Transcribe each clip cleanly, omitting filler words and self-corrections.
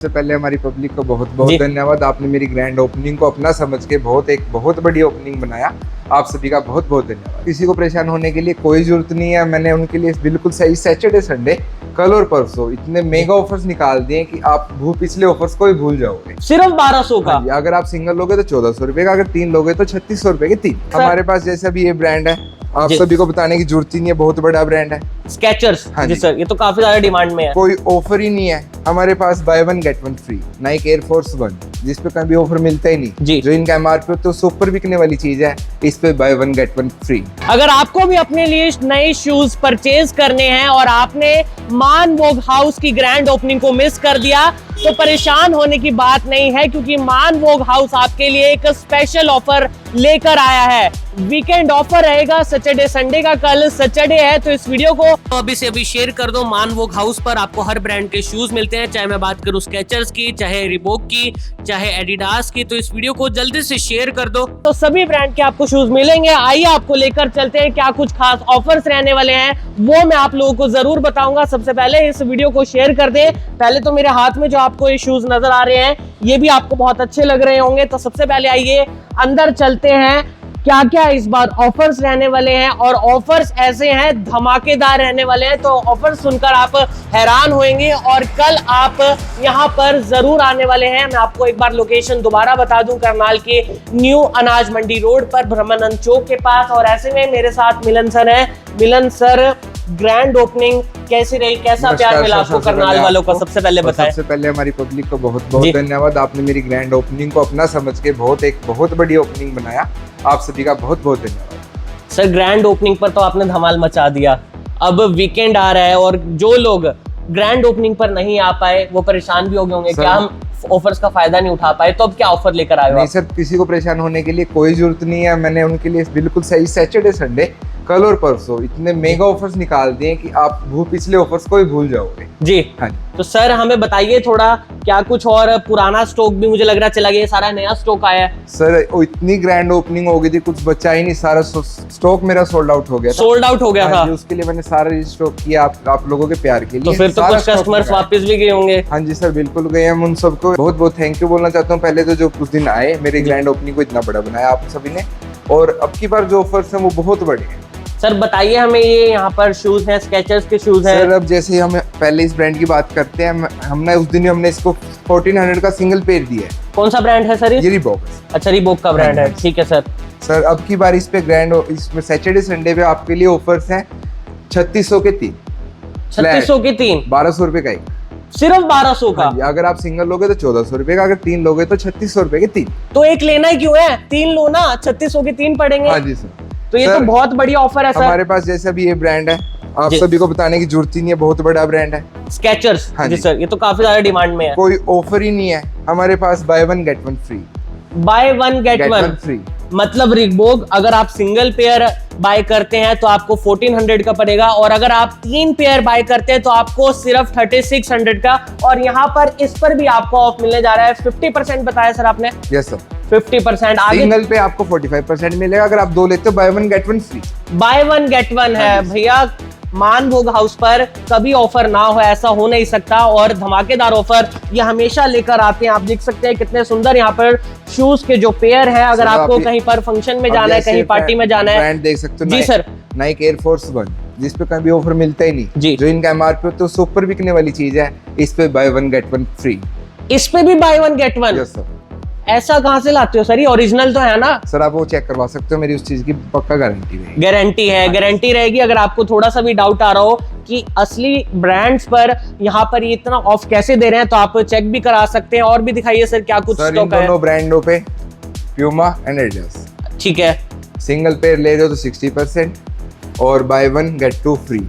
सबसे पहले हमारी पब्लिक को बहुत बहुत धन्यवाद। आपने मेरी ग्रैंड ओपनिंग को अपना समझ के बहुत बड़ी ओपनिंग बनाया। आप सभी का बहुत बहुत धन्यवाद। किसी को परेशान होने के लिए कोई जरूरत नहीं है। मैंने उनके लिए बिल्कुल सही सैटरडे संडे कल और परसों इतने मेगा ऑफर्स निकाल दिए कि आप पिछले ऑफर्स को ही भूल जाओगे। सिर्फ 1200 का। अगर आप सिंगल लोगे तो 1400 रुपए का, अगर 3 लोगे तो 3600 रुपए के 3। हमारे पास जैसे भी ये ब्रांड है, आप सभी को बताने की जरूरत ही नहीं है, बहुत बड़ा ब्रांड है स्केचर्स। हाँ जी सर, ये तो काफी ज्यादा डिमांड में है। कोई ऑफर ही नहीं है हमारे पास। Buy one get one free Nike Air Force 1, जिस पे कभी ऑफर मिलता ही नहीं जी। जो इनका एमआरपी तो सुपर बिकने वाली चीज है, इस पे bye one get one free. अगर आपको भी अपने लिए नए शूज परचेज करने हैं और आपने मान वोग हाउस की ग्रैंड ओपनिंग को मिस कर दिया तो परेशान होने की बात नहीं है, क्योंकि मान वोग हाउस आपके लिए एक स्पेशल ऑफर लेकर आया है। वीकेंड ऑफर रहेगा सैटरडे संडे का। कल सैटरडे है तो इस वीडियो को अभी से अभी शेयर कर दो। मान वोग हाउस पर आपको हर ब्रांड के शूज मिलते हैं, चाहे मैं बात करूं स्केचर्स की, चाहे रिबॉक की, चाहे एडिडास की। तो इस वीडियो को जल्दी से शेयर कर दो तो सभी ब्रांड के आपको शूज मिलेंगे। आइए आपको लेकर चलते हैं क्या कुछ खास ऑफर्स रहने वाले हैं, वो मैं आप लोगों को जरूर बताऊंगा। सबसे पहले इस वीडियो को शेयर कर दे। पहले तो मेरे हाथ में जो आपको ये शूज नजर आ रहे हैं ये भी आपको बहुत अच्छे लग रहे होंगे। तो सबसे पहले आइए अंदर चलते हैं, क्या क्या इस बार ऑफर्स रहने वाले हैं। और ऑफर्स ऐसे हैं, धमाकेदार रहने वाले हैं। तो ऑफर्स सुनकर आप हैरान होंगे और कल आप यहां पर जरूर आने वाले हैं। मैं आपको एक बार लोकेशन दोबारा बता दूं, करनाल के न्यू अनाज मंडी रोड पर ब्रह्मानंद चौक के पास। और ऐसे में मेरे साथ मिलन सर है। मिलन सर, ग्रैंड ओपनिंग कैसी रही, कैसा प्यार मिला आपको करनाल वालों का, सबसे पहले बताएं। सबसे पहले हमारी पब्लिक को बहुत बहुत धन्यवाद। आपने मेरी ग्रैंड ओपनिंग को अपना समझ के बहुत बड़ी ओपनिंग बनाया। आप सभी का बहुत बहुत धन्यवाद। सर, ग्रैंड ओपनिंग पर तो आपने धमाल मचा दिया। अब वीकेंड आ रहा है और जो लोग ग्रैंड ओपनिंग पर नहीं आ पाए वो परेशान भी हो गए होंगे, क्या हम ऑफर्स का फायदा नहीं उठा पाए, तो अब क्या ऑफर लेकर आए हो? नहीं सर, किसी को परेशान होने के लिए कोई जरूरत नहीं है। मैंने उनके लिए बिल्कुल सही सैटरडे संडे कल और परसों इतने मेगा ऑफर्स निकाल दिए कि आप पिछले ऑफर्स को ही भूल जाओगे जी। हाँ। तो सर हमें बताइए थोड़ा, क्या कुछ और पुराना स्टॉक भी मुझे लग रहा चला गया, सारा नया स्टॉक आया है? सर इतनी ग्रैंड ओपनिंग हो गई थी, कुछ बचा ही नहीं, सारा स्टॉक मेरा सोल्ड आउट हो गया था। सोल्ड आउट हो गया था? उसके लिए मैंने सारा स्टॉक किया आप लोगों के प्यार के लिए। तो फिर तो कुछ कस्टमर्स वापस भी गए होंगे? हाँ जी सर, बिल्कुल गए हम। उन सबको बहुत बहुत थैंक यू बोलना चाहता हूँ। पहले तो जो कुछ दिन आए, मेरी ग्रैंड ओपनिंग को इतना बड़ा बनाया आप सभी ने, और अब की बार जो ऑफर्स हैं वो बहुत बड़े हैं। सर बताइए हमें, ये यहाँ पर शूज हैं, स्केचर्स के शूज हैं। सर अब जैसे हम पहले इस ब्रांड की बात करते हैं, हमने उस दिन हमने इसको 1400 का सिंगल पेयर दिया है। कौन सा ब्रांड है सर ये? रिबॉक। अच्छा, रिबॉक का ब्रांड है, ठीक है सर। सर अब की बार इस पे इसमें सैटरडे संडे पे आपके लिए ऑफर्स हैं 3600 के 3। 3600 के 3? 1200 रुपए का एक। सिर्फ 1200 का? अगर आप सिंगल लोगे तो 1400 रुपए का, अगर 3 लोगे तो 3600 रुपए के 3। तो एक लेना ही क्यों है, 3 लो ना, 3600 के 3 पड़ेंगे। हाँ जी सर। तो ये तो बहुत बड़ी ऑफर है सर। हमारे पास जैसे भी ये ब्रांड है, आप सभी को बताने की जरूरत ही नहीं है, बहुत बड़ा ब्रांड है स्केचर्स। हाँ जी सर, ये तो काफी ज्यादा डिमांड में है। कोई ऑफर ही नहीं है हमारे पास। Buy one get one free. Buy one get one free मतलब रिबॉक अगर आप सिंगल पेयर बाय करते हैं तो आपको 1400 का पड़ेगा, और अगर आप 3 पेयर बाय करते हैं तो आपको सिर्फ 3600 का। और यहाँ पर इस पर भी आपको ऑफ मिलने जा रहा है 50% बताया सर आपने? Yes sir, 50%। आगे सिंगल पे आपको 45% मिलेगा। अगर आप 2 लेते हो bye one get one free. Buy one get one है भैया। मान वोग हाउस पर कभी ऑफर ना हो, ऐसा हो नहीं सकता। और धमाकेदार ऑफर ये हमेशा लेकर आते हैं। आप देख सकते हैं कितने सुंदर यहाँ पर शूज के जो पेयर हैं। अगर आपको कहीं पर फंक्शन में जाना है, कहीं पार्टी में जाना है, ब्रांड देख सकते हो जी सर, नाइक एयरफोर्स 1, जिस पे कभी ऑफर मिलता ही नहीं जी। जो इनका एमआरपी तो सुपर बिकने वाली चीज है, इस पे bye one get one free. इस पे भी bye one get one? Yes sir. ऐसा कहां से लाते हो सर, ये ओरिजिनल तो है ना? सर आप वो चेक करवा सकते हो, मेरी उस चीज की पक्का गारंटी रहेगी। गारंटी है, गारंटी रहेगी। अगर आपको थोड़ा सा भी डाउट आ रहा हो कि असली ब्रांड्स पर यहाँ पर ये इतना ऑफ कैसे दे रहे हैं, तो आप चेक भी करा सकते हैं। और भी दिखाइए सर क्या कुछ सर, इन स्टॉक है। दोनों ब्रांडों पे प्यूमा एंड एडिडास, ठीक है। सिंगल पेयर ले रहे हो तो 60% और buy one get two free.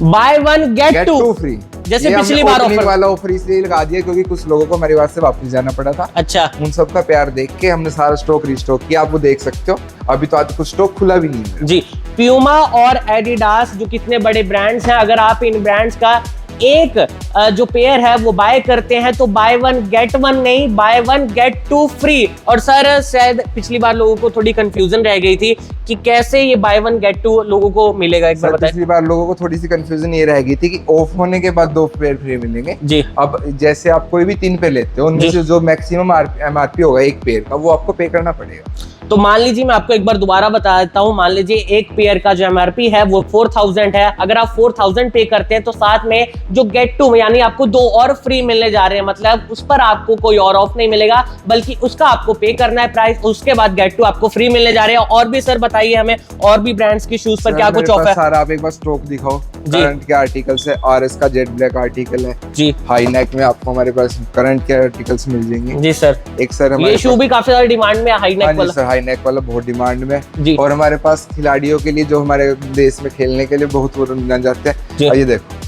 Buy one get two free, जैसे पिछली बार ऑफर वाला ऑफर इसलिए लगा दिया क्योंकि कुछ लोगों को हमारे पास से वापस जाना पड़ा था। अच्छा, उन सब का प्यार देख के हमने सारा स्टॉक रिस्टॉक किया। आप वो देख सकते हो, अभी तो आज कुछ स्टॉक खुला भी नहीं है जी। प्यूमा और एडिडास जो कितने बड़े ब्रांड्स हैं, अगर आप इन ब्रांड्स का एक जो पेयर है वो बाय करते हैं तो बाय 1 गेट 1 नहीं, बाय 1 गेट 2 फ्री। और सर शायद पिछली बार लोगों को थोड़ी कंफ्यूजन रह गई थी कि कैसे ये बाय 1 गेट 2 लोगों को मिलेगा, एक बार बताएं। पिछली बार लोगों को थोड़ी सी कंफ्यूजन ये रह गई थी कि ऑफ होने के बाद 2 पेयर फ्री मिलेंगे जी। अब जैसे आप कोई भी 3 पेयर लेते हो, उनमें से जो मैक्सिमम MRP होगा एक पेयर का, वो आपको पे करना पड़ेगा। तो मान लीजिए मैं आपको एक बार दोबारा बता देता हूँ, मान लीजिए एक पेयर का जो एमआरपी है वो 4000 है। अगर आप 4000 पे करते हैं तो साथ में जो गेट 2 यानी आपको 2 और फ्री मिलने जा रहे हैं, मतलब उस पर आपको कोई और ऑफ नहीं मिलेगा, बल्कि उसका आपको पे करना है प्राइस, उसके बाद गेट 2 आपको फ्री मिलने जा रहे हैं। और भी सर बताइए हमें, और भी ब्रांड्स की शूज पर क्या कुछ ऑफ है? सर आप एक बार स्टॉक दिखाओ, करंट के आर्टिकल्स है, RS का जेट ब्लैक आर्टिकल है जी। हाई नेक में आपको हमारे पास करंट के आर्टिकल्स मिल जाएंगे जी सर। एक सर ये शू भी काफी ज्यादा डिमांड में है, हाई नेक वाला। सर हाई नेक वाला बहुत डिमांड में जी। और हमारे पास खिलाड़ियों के लिए जो हमारे देश में खेलने के लिए बहुत वो जान जाते हैं। और ये देखो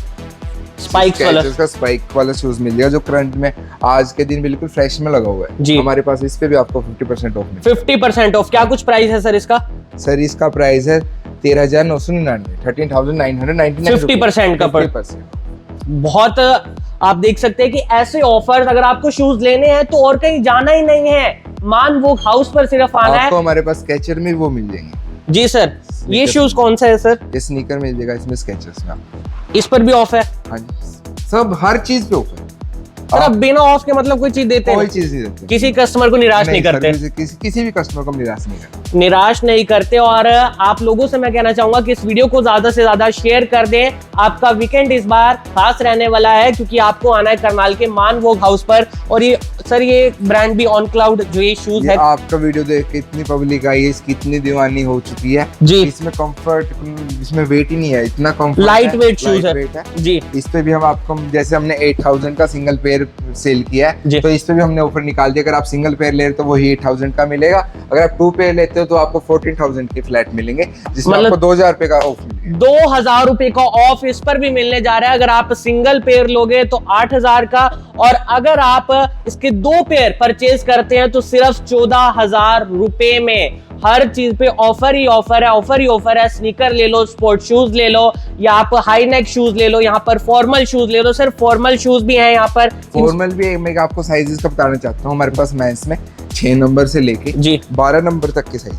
स्पाइक्स वाला, इसका स्पाइक वाला शूज मिल जाएगा जो करंट में आज के दिन बिल्कुल फ्रेश में लगा हुआ है जी। हमारे पास इस पे भी आपको 50% ऑफ मिलेगा। 50% ऑफ। क्या कुछ प्राइस है सर इसका? सर इसका प्राइस है 13,999, 13,999। 50% का 50%। बहुत आप देख सकते हैं कि ऐसे ऑफर्स अगर आपको शूज लेने हैं तो और कहीं जाना ही नहीं है, मान वो हाउस पर सिर्फ आना है। आपको हमारे पास स्केचर में वो मिल जाएंगे जी सर। ये शूज कौन सा है सर? ये स्नीकर मिल जाएगा इसमें स्केचर्स में आपको। इस पर भी ऑफ है? हाँ जी, सब हर चीज पे ऑफ है। सर अब बिना ऑफ के मतलब कोई चीज देते कोई हैं? चीज नहीं देते, किसी कस्टमर को निराश नहीं सर, करते? किसी भी कस्टमर को हम निराश नहीं करते। निराश नहीं करते। और आप लोगों से मैं कहना चाहूंगा कि इस वीडियो को ज्यादा से ज्यादा शेयर कर दें। आपका वीकेंड इस बार खास रहने वाला है क्योंकि आपको आना है करनाल के मान वोग हाउस पर। और ये सर ये ब्रांड भी ऑन क्लाउड जो ये शूज है, आपका वीडियो देख के इतनी पब्लिक आई है, इसकी इतनी दीवानी हो चुकी है जी। इसमें कंफर्ट, इसमें वेट ही नहीं है, इतना कंफर्ट, लाइट वेट शूज है जी। इस पे भी हम आपको जैसे हमने 8000 का सिंगल पेयर सेल किया जी। है तो इस पे भी हमने ऑफर निकाल दिया। अगर आप सिंगल पेयर ले रहे हो तो वही 8000 का मिलेगा, अगर आप 2 पेयर लेते हो तो आपको 14,000 के फ्लैट मिलेंगे जिसमें मतलब आपको 2000 रुपए का ऑफ मिलेगा। 2000 रुपए का ऑफ इस पर भी मिलने जा रहा है। अगर आप सिंगल पेयर लोगे तो 8000 का, और अगर आप इसके 2 पेयर परचेज करते हैं तो सिर्फ 14,000 रुपए में हर चीज पे ऑफर ही ऑफर है, ऑफर ही ऑफर है। स्नीकर ले लो, स्पोर्ट शूज ले लो, या आप हाई नेक शूज ले लो, यहाँ पर फॉर्मल शूज ले लो। सिर्फ फॉर्मल शूज भी हैं यहाँ पर। फॉर्मल भी मैं आपको साइजेस का बताना चाहता हूँ। हमारे पास मेंस में 6 नंबर से लेके जी 12 नंबर तक के साइज,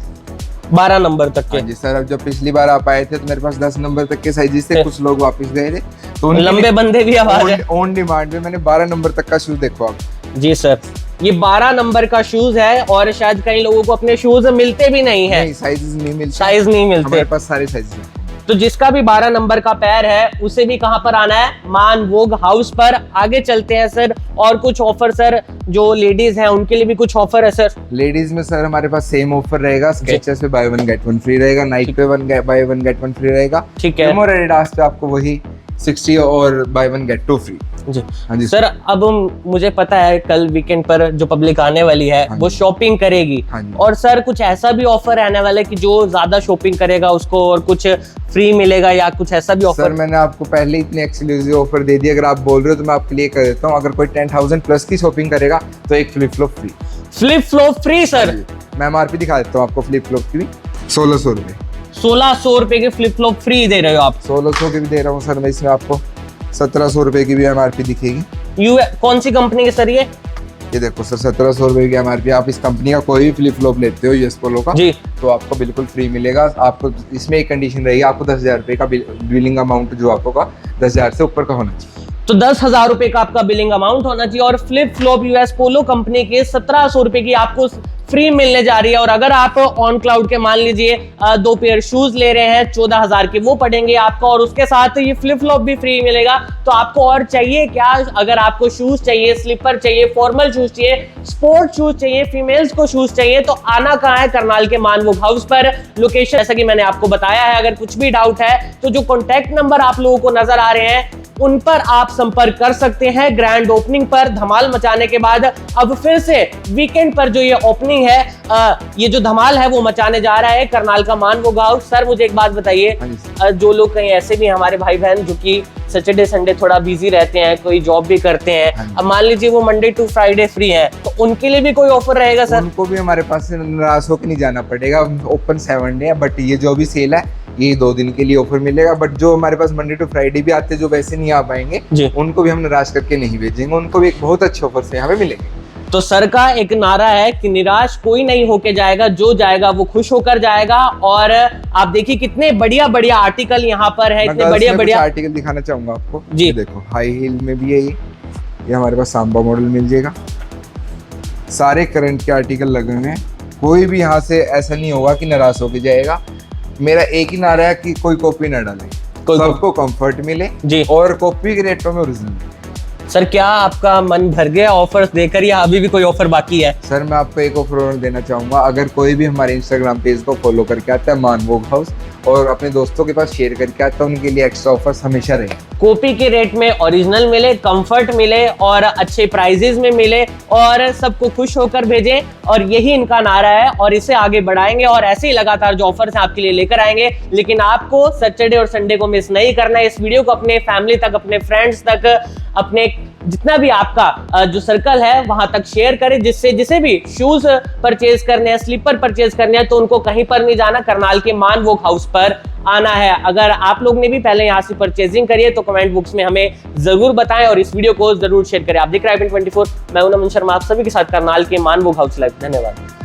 12 नंबर तक के जी सर। अब जब पिछली बार आप आए थे तो मेरे पास 10 नंबर तक के साइजेस थे, कुछ लोग वापस गए थे तो लंबे बंदे भी आवाज है ऑन डिमांड में मैंने 12 नंबर तक का शूज देखो आप जी सर। ये 12 नंबर का शूज है और शायद कई लोगों को अपने शूज मिलते भी नहीं है, साइजेस नहीं मिलते, साइज नहीं मिलते। हमारे पास सारे साइजेस हैं। तो जिसका भी 12 नंबर का पैर है उसे भी कहां पर आना है? मान वोग हाउस पर। आगे चलते हैं सर, और कुछ ऑफर सर जो लेडीज हैं उनके लिए भी कुछ ऑफर है सर? लेडीज में सर हमारे पास सेम ऑफर रहेगा, स्केचर्स पे बाय 1 गेट 1 फ्री रहेगा, नाइक पे बाय 1 गेट 1 फ्री रहेगा, ठीक है। और एडिडास पे आपको वही 60 और बाय 1 गेट 2 फ्री जी। हाँ जी सर अब मुझे पता है कल वीकेंड पर जो पब्लिक आने वाली है हाँ वो शॉपिंग करेगी, हाँ जी। और सर कुछ ऐसा भी ऑफर रहने वाला है कि जो ज्यादा शॉपिंग करेगा उसको और कुछ फ्री मिलेगा, या कुछ ऐसा भी ऑफर? सर मैंने आपको पहले इतनी एक्सक्लूसिव ऑफर दे दी, अगर आप बोल रहे हो तो मैं आपके लिए कर देता हूँ। अगर कोई 10,000 प्लस की शॉपिंग करेगा तो एक flip flop free. Flip flop free sir? मैं MRP दिखा देता हूँ आपको फ्लिप फ्लॉप की भी, 1600 रुपए। 1600 रुपए के फ्लिप फ्लॉप फ्री दे रहे हो आप? 1600 की भी दे रहा हूँ सर मैं, इसमें आपको 1700 रुपए की भी MRP दिखेगी। कौन सी कंपनी के सर ये देखो सर 1700 रुपए की MRP। आप इस कंपनी का कोई भी फ्लिप फ्लॉप लेते हो यूएस पोलो का जी तो आपको बिल्कुल फ्री मिलेगा। आपको इसमें एक कंडीशन रहेगी, आपको 10,000 रुपए का बिलिंग अमाउंट जो आपका 10,000 से ऊपर का होना चाहिए। तो 10,000 रुपए का आपका बिलिंग अमाउंट होना चाहिए, और flip flop US Polo company के 1700 रुपए की आपको फ्री मिलने जा रही है। और अगर आप ऑन क्लाउड के मान लीजिए 2 पेयर शूज ले रहे हैं 14,000 के, वो पड़ेंगे आपको, और उसके साथ ये फ्लिप फ्लॉप भी फ्री मिलेगा। तो आपको और चाहिए क्या? अगर आपको शूज चाहिए, स्लीपर चाहिए, फॉर्मल शूज चाहिए, स्पोर्ट शूज चाहिए, फीमेल्स को शूज चाहिए, तो आना कहाँ है? करनाल के मान वोग हाउस पर। लोकेशन जैसा कि मैंने आपको बताया है। अगर कुछ भी डाउट है तो जो कॉन्टैक्ट नंबर आप लोगों को नजर आ रहे हैं उन पर आप संपर्क कर सकते हैं। ग्रैंड ओपनिंग पर धमाल मचाने के बाद अब फिर से वीकेंड पर जो ये ओपनिंग है, ये जो धमाल है वो मचाने जा रहा है करनाल का मान वोग हाउस। सर मुझे एक बात बताइए, जो लोग कहीं ऐसे भी हमारे भाई बहन जो कि सैटरडे संडे थोड़ा बिजी रहते हैं, कोई जॉब भी करते हैं, अब मान लीजिए वो मंडे टू फ्राइडे फ्री है, तो उनके लिए भी कोई ऑफर रहेगा सर? उनको भी हमारे पास से नाराज होकर नहीं जाना पड़ेगा, ओपन 7 डे है। बट ये जो भी सेल है ये 2 दिन के लिए ऑफर मिलेगा, बट जो हमारे पास मंडे टू फ्राइडे भी आते हैं, जो वैसे नहीं आ पाएंगे, जी। उनको भी हम निराश करके नहीं भेजेंगे, उनको भी एक बहुत अच्छे ऑफर से यहाँ पे मिलेंगे। तो सर का एक नारा है कि निराश कोई नहीं होके जाएगा, जो जाएगा वो खुश होकर जाएगा। और आप देखिए कितने बढ़िया बढ़िया आर्टिकल यहाँ पर है, इतने बढ़िया बढ़िया आर्टिकल दिखाना चाहूंगा आपको जी। ये देखो, हाई हील में भी है ये हमारे पास सांबा मॉडल मिल जाएगा। सारे करंट के आर्टिकल लगे हुए हैं, कोई भी यहाँ से ऐसा नहीं होगा कि निराश होके जाएगा। मेरा एक ही नारा है कि कोई कॉपी ना डाले, सबको कंफर्ट मिले जी। और कॉपी के रेटों में ओरिजिनल। सर क्या आपका मन भर गया ऑफर्स देकर, या अभी भी कोई ऑफर बाकी है? सर मैं आपको एक ऑफर और देना चाहूंगा, अगर कोई भी हमारे इंस्टाग्राम पेज को फॉलो करके आता है मान वोग हाउस और अपने दोस्तों के पास शेयर करके आता है, उनके लिए एक्स्ट्रा ऑफर्स हमेशा रहे। कॉपी के रेट में ओरिजिनल मिले, कंफर्ट मिले और अच्छे प्राइजेस में मिले और सबको खुश होकर भेजें, और यही इनका नारा है और इसे आगे बढ़ाएंगे और ऐसे ही लगातार जो ऑफर्स हैं आपके लिए लेकर आएंगे। लेकिन आपको सैटरडे और संडे को मिस नहीं करना है। इस वीडियो को अपने फैमिली तक, अपने फ्रेंड्स तक, अपने जितना भी आपका जो सर्कल है वहां तक शेयर करें, जिससे जिसे भी शूज परचेज करने हैं, स्लीपर परचेज करने हैं, तो उनको कहीं पर नहीं जाना, करनाल के मान वोग हाउस पर आना है। अगर आप लोग ने भी पहले यहाँ से परचेजिंग करी है तो कमेंट बॉक्स में हमें जरूर बताएं और इस वीडियो को जरूर शेयर करें। आप देख रहे हैं i24, मैं हूं नमन शर्मा, आप सभी के साथ करनाल के मान वोग हाउस लाइव। धन्यवाद।